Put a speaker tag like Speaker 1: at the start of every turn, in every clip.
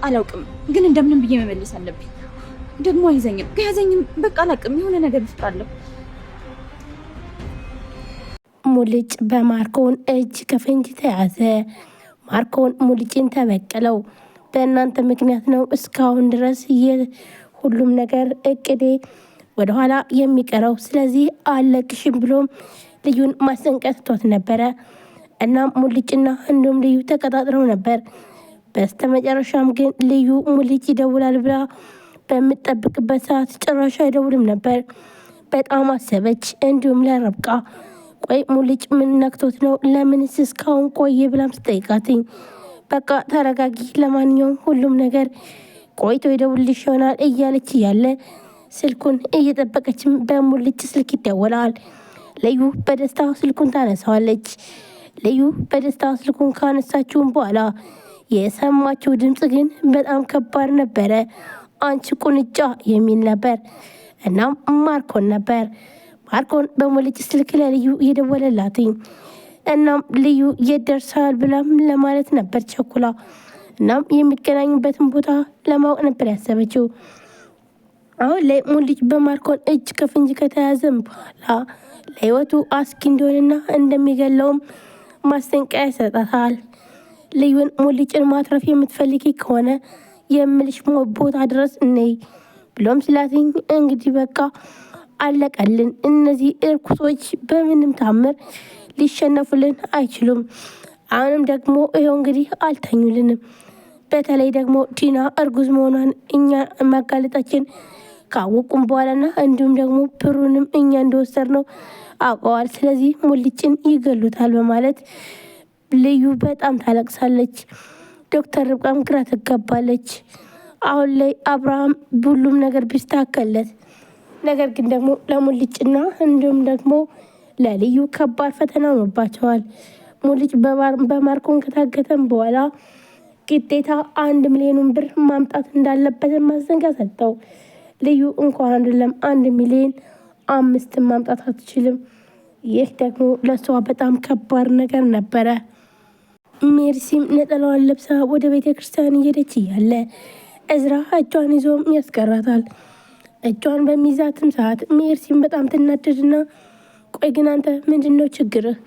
Speaker 1: አላውቅም፣ ግን እንደምንም ብዬ መመለስ አለብኝ። ደግሞ አይዘኝም፣ ከያዘኝም በቃ አላውቅም፣ የሆነ ነገር እፈጥራለሁ።
Speaker 2: ሙልጭ በማርኮን እጅ ከፍንጅ ተያዘ። ማርኮን ሙልጭን ተበቀለው። በእናንተ ምክንያት ነው እስካሁን ድረስ ሁሉም ነገር እቅዴ ወደኋላ የሚቀረው፣ ስለዚህ አለቅሽም ብሎም ልዩን ማስጠንቀቅ ትቶት ነበረ። እናም ሙልጭና እንዲሁም ልዩ ተቀጣጥረው ነበር። በስተመጨረሻም ግን ልዩ ሙልጭ ይደውላል ብላ በምትጠብቅበት ሰዓት ጭራሽ አይደውልም ነበር። በጣም አሰበች። እንዲሁም ለረብቃ ቆይ ሙልጭ ምን ነክቶት ነው ለምንስ እስካሁን ቆየ ብላም ስጠይቃትኝ በቃ ተረጋጊ፣ ለማንኛውም ሁሉም ነገር ቆይቶ ይደውልልሽ ይሆናል እያለች እያለ ስልኩን እየጠበቀችም በሙልጭ ስልክ ይደወላል። ልዩ በደስታ ስልኩን ታነሳዋለች። ልዩ በደስታ ስልኩን ካነሳችውን በኋላ የሰማችው ድምፅ ግን በጣም ከባድ ነበረ። አንቺ ቁንጫ የሚል ነበር። እናም ማርኮን ነበር። ማርኮን በሙልጭ ስልክ ለልዩ እየደወለላትኝ። እናም ልዩ የደርሳል ብላም ለማለት ነበር ቸኩላ። እናም የሚገናኙበትን ቦታ ለማወቅ ነበር ያሰበችው። አሁን ላይ ሙልጭ በማርኮን እጅ ከፍንጅ ከተያዘም በኋላ ለህይወቱ አስጊ እንደሆነና እንደሚገለውም ማስጠንቀቂያ ይሰጣታል። ልዩን ሙልጭን ማትረፍ የምትፈልጊ ከሆነ የምልሽ ቦታ ድረስ እነይ ብሎም ስላትኝ እንግዲህ በቃ አለቀልን። እነዚህ እርኩሶች በምንም ታምር ሊሸነፉልን አይችሉም። አሁንም ደግሞ ይኸው እንግዲህ አልተኙልንም። በተለይ ደግሞ ዲና እርጉዝ መሆኗን እኛ ማጋለጣችን ካወቁም በኋላና እንዲሁም ደግሞ ብሩንም እኛ እንደወሰድ ነው አውቀዋል። ስለዚህ ሙልጭን ይገሉታል በማለት ልዩ በጣም ታለቅሳለች። ዶክተር ርብቃም ግራ ትጋባለች። አሁን ላይ አብርሃም ሁሉም ነገር ቢስተካከልለት፣ ነገር ግን ደግሞ ለሙልጭና እንዲሁም ደግሞ ለልዩ ከባድ ፈተና ሆኖባቸዋል። ሙልጭ በማርኮን ከታገተም በኋላ ግዴታ 1 ሚሊዮን ብር ማምጣት እንዳለበት ማስጠንቀቂያ ሰጠው። ልዩ እንኳን አይደለም 1 ሚሊዮን 5 ማምጣት አትችልም። ይህ ደግሞ ለሷ በጣም ከባድ ነገር ነበረ። ሜርሲም ነጠላዋን ለብሳ ወደ ቤተ ክርስቲያን እየሄደች እያለ እዝራ እጇን ይዞም ያስቀራታል። እጇን በሚይዛትም ሰዓት ሜርሲም በጣም ትናደድና ቆይ ግን አንተ ምንድነው ችግርህ?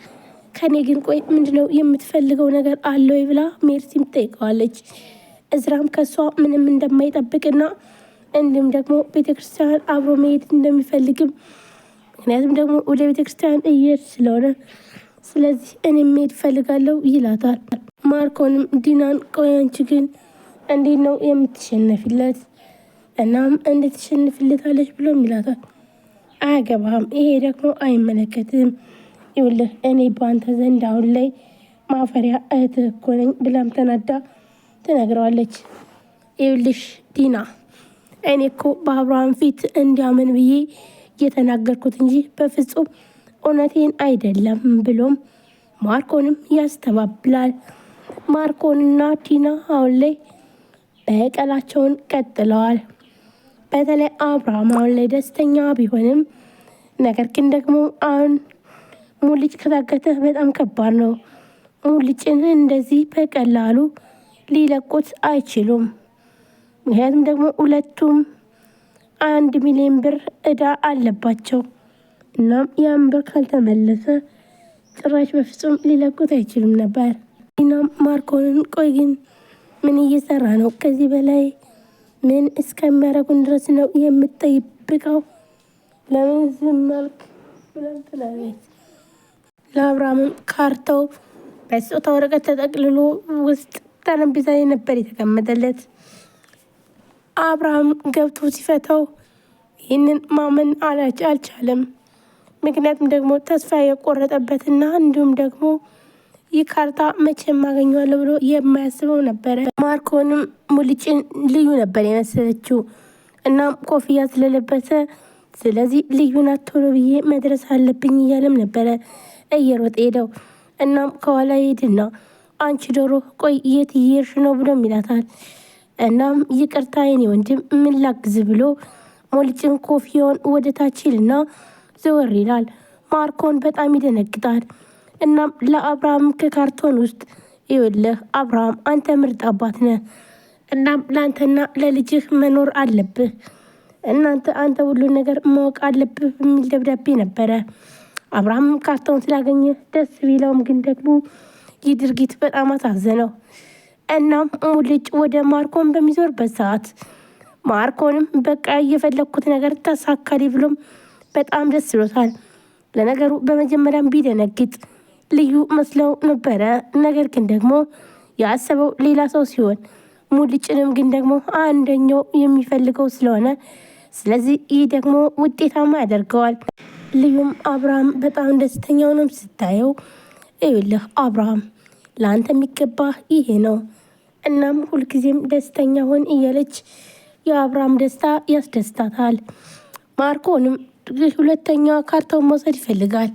Speaker 2: ከኔ ግን ቆይ ምንድነው የምትፈልገው ነገር አለ ወይ ብላ ሜርሲም ትጠይቀዋለች። እዝራም ከሷ ምንም እንደማይጠብቅና እንዲሁም ደግሞ ቤተክርስቲያን አብሮ መሄድ እንደሚፈልግም፣ ምክንያቱም ደግሞ ወደ ቤተክርስቲያን እየሄድ ስለሆነ ስለዚህ እኔ መሄድ ፈልጋለሁ ይላታል። ማርኮንም ዲናን ቆይ አንቺ ግን እንዴት ነው የምትሸነፊለት? እናም እንዴት ትሸንፍለታለች ብሎም ይላታል። አያገባም፣ ይሄ ደግሞ አይመለከትም። ይኸውልህ እኔ በአንተ ዘንድ አሁን ላይ ማፈሪያ እህትህ እኮ ነኝ ብላም ተናዳ ትነግረዋለች። ይኸውልሽ ዲና እኔ እኮ በአብርሃም ፊት እንዲያምን ብዬ እየተናገርኩት እንጂ በፍጹም እውነቴን አይደለም ብሎም ማርኮንም ያስተባብላል። ማርኮንና ዲና አሁን ላይ በቀላቸውን ቀጥለዋል። በተለይ አብርሃም አሁን ላይ ደስተኛ ቢሆንም ነገር ግን ደግሞ አሁን ሙልጭ ከታገተ በጣም ከባድ ነው። ሙልጭን እንደዚህ በቀላሉ ሊለቁት አይችሉም። ምክንያቱም ደግሞ ሁለቱም 1 ሚሊዮን ብር እዳ አለባቸው። እናም ያን ብር ካልተመለሰ ጭራሽ በፍጹም ሊለቁት አይችሉም ነበር። እናም ማርኮንን ቆይ ግን ምን እየሰራ ነው? ከዚህ በላይ ምን እስከሚያደርጉን ድረስ ነው የምትጠይቀው? ለምን ዝም አልክ ብለን ትላለች። ለአብርሃምም ካርታው በስጦታ ወረቀት ተጠቅልሎ ውስጥ ጠረጴዛ ላይ ነበር የተቀመጠለት። አብርሃም ገብቶ ሲፈታው ይህንን ማመን አልቻለም። ምክንያቱም ደግሞ ተስፋ የቆረጠበትና እንዲሁም ደግሞ ይህ ካርታ መቼም አገኘዋለሁ ብሎ የማያስበው ነበረ። ማርኮንም ሙልጭን ልዩ ነበር የመሰለችው። እናም ኮፍያ ስለለበሰ ስለዚህ ልዩ ናት ቶሎ ብዬ መድረስ አለብኝ እያለም ነበረ እየሮጠ ሄደው። እናም ከኋላ ሄድና አንቺ ዶሮ ቆይ የት እየሄድሽ ነው ብሎም ይላታል። እናም ይቅርታ የኔ ወንድም ምን ላግዝ ብሎ ሙልጭን ኮፍያውን ወደ ታች ይልና ዘወር ይላል። ማርኮን በጣም ይደነግጣል። እናም ለአብርሃም ከካርቶን ውስጥ ይኸውልህ አብርሃም አንተ ምርጥ አባት ነህ፣ እናም ለአንተና ለልጅህ መኖር አለብህ። አንተ ሁሉን ነገር ማወቅ አለብህ የሚል ደብዳቤ ነበረ። አብርሃም ካርታውን ስላገኘ ደስ ቢለውም ግን ደግሞ ይህ ድርጊት በጣም አሳዘነው። እናም ሙልጭ ወደ ማርኮን በሚዞርበት ሰዓት ማርኮንም በቃ እየፈለግኩት ነገር ተሳካሊ ብሎም በጣም ደስ ብሎታል። ለነገሩ በመጀመሪያም ቢደነግጥ ልዩ መስለው ነበረ። ነገር ግን ደግሞ ያሰበው ሌላ ሰው ሲሆን ሙልጭንም ግን ደግሞ አንደኛው የሚፈልገው ስለሆነ ስለዚህ ይህ ደግሞ ውጤታማ ያደርገዋል። ልዩም አብርሃም በጣም ደስተኛው ነው ስታየው። ይኸውልህ አብርሃም ለአንተ የሚገባ ይሄ ነው። እናም ሁልጊዜም ደስተኛ ሆን እያለች የአብርሃም ደስታ ያስደስታታል። ማርኮንም ሁለተኛ ካርታውን መውሰድ ይፈልጋል።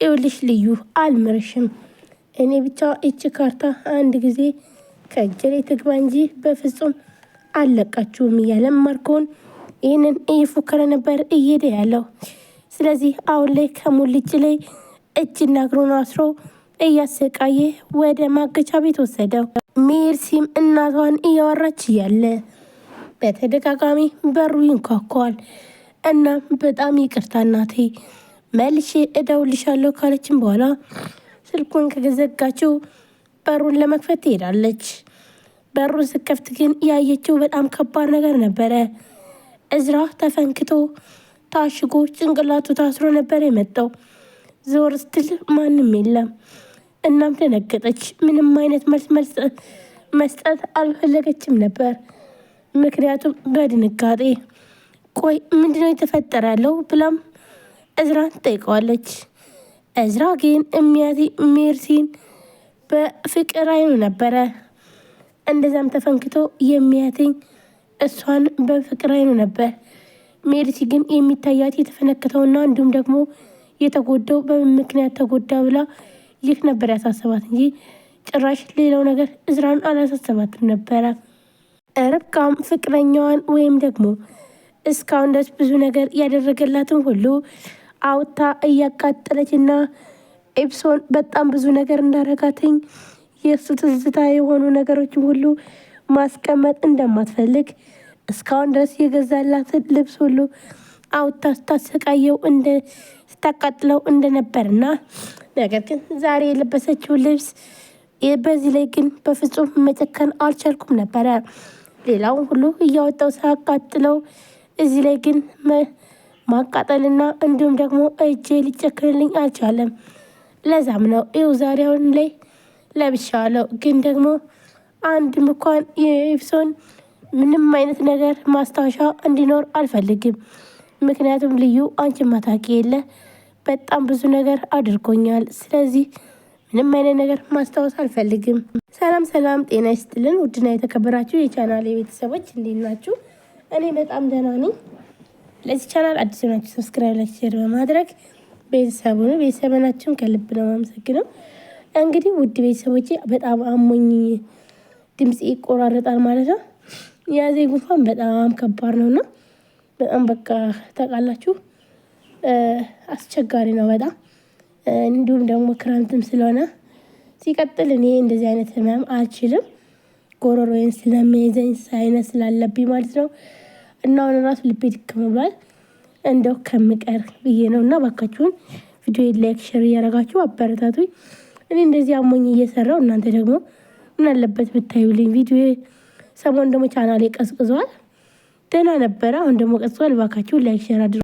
Speaker 2: ይኸውልሽ ልዩ አልምርሽም፣ እኔ ብቻ ይቺ ካርታ አንድ ጊዜ ከእጄ ላይ ትግባ እንጂ በፍጹም አልለቃችሁም እያለም ማርኮን ይህንን እየፎከረ ነበር እየሄደ ያለው። ስለዚህ አሁን ላይ ከሙልጭ ላይ እጅና እግሩን አስሮ እያሰቃየ ወደ ማገቻ ቤት ወሰደው። ሜርሲም እናቷን እያወራች እያለ በተደጋጋሚ በሩ ይንኳኳል። እናም በጣም ይቅርታ እናቴ መልሼ እደውልሻለሁ ካለችም በኋላ ስልኩን ከዘጋችው በሩን ለመክፈት ትሄዳለች። በሩን ስከፍት ግን ያየችው በጣም ከባድ ነገር ነበረ። እዝራ ተፈንክቶ ታሽጎ ጭንቅላቱ ታስሮ ነበር የመጣው። ዞር ስትል ማንም የለም። እናም ደነገጠች። ምንም አይነት መልስ መስጠት አልፈለገችም ነበር። ምክንያቱም በድንጋጤ ቆይ ምንድነው የተፈጠረ ያለው ብላም እዝራን ትጠይቀዋለች። እዝራ ግን ሜርሲን በፍቅር አይኑ ነበረ። እንደዛም ተፈንክቶ የሚያትኝ እሷን በፍቅር አይኑ ነበር። ሜርሲ ግን የሚታያት የተፈነከተውና እንዲሁም ደግሞ የተጎዳው በምን ምክንያት ተጎዳ ብላ ይህ ነበር ያሳሰባት እንጂ ጭራሽ ሌላው ነገር እዝራን አላሳሰባትም ነበረ። ርብቃም ፍቅረኛዋን ወይም ደግሞ እስካሁን ድረስ ብዙ ነገር ያደረገላትን ሁሉ አውታ እያቃጠለችና ኤፕሶን በጣም ብዙ ነገር እንዳረጋትኝ የእሱ ትዝታ የሆኑ ነገሮችን ሁሉ ማስቀመጥ እንደማትፈልግ እስካሁን ድረስ የገዛላትን ልብስ ሁሉ አውታ ስታሰቃየው ስታቃጥለው እንደነበርና ነገር ግን ዛሬ የለበሰችው ልብስ በዚህ ላይ ግን በፍጹም መጨከን አልቻልኩም ነበረ። ሌላውን ሁሉ እያወጣው ሳቃጥለው እዚህ ላይ ግን ማቃጠልና እንዲሁም ደግሞ እጄ ሊጨክንልኝ አልቻለም። ለዛም ነው ይኸው ዛሬ አሁን ላይ ለብሻለሁ። ግን ደግሞ አንድም እንኳን የኤፍሶን ምንም አይነት ነገር ማስታወሻ እንዲኖር አልፈልግም። ምክንያቱም ልዩ አንቺ ማታቂ የለ በጣም ብዙ ነገር አድርጎኛል። ስለዚህ ምንም አይነት ነገር ማስታወስ አልፈልግም። ሰላም ሰላም፣ ጤና ይስጥልን ውድና የተከበራችሁ የቻናል ቤተሰቦች እንዴት ናችሁ? እኔ በጣም ደህና ነኝ። ለዚህ ቻናል አዲስ ናችሁ ሰብስክራይብ፣ ላይክ፣ ሼር በማድረግ ቤተሰብናችሁን ከልብ ነው የማመሰግነው። እንግዲህ ውድ ቤተሰቦቼ በጣም አሞኝ ድምጽ ይቆራረጣል ማለት ነው። የያዘ ጉንፋን በጣም ከባድ ነውና በጣም በቃ ታውቃላችሁ አስቸጋሪ ነው በጣም እንዲሁም ደግሞ ክረምትም ስለሆነ ሲቀጥል እኔ እንደዚህ አይነት ህመም አልችልም። ጎሮሮዬን ስለሚይዘኝ ሳይነስ ስላለብኝ ማለት ነው። እና አሁን ራሱ ልቤ ድክም ብሏል። እንደው ከምቀር ብዬ ነው። እና ባካችሁን ቪዲዮ ላይክ ሼር እያደረጋችሁ አበረታቱኝ። እኔ እንደዚህ አሞኝ እየሰራው እናንተ ደግሞ ምን አለበት ብታዩልኝ። ቪዲዮ ሰሞን ደግሞ ቻናሌ ቀዝቅዟል። ደህና ነበረ፣ አሁን ደግሞ ቀዝቅዟል። ባካችሁን ላይክ ሼር አድርጉ።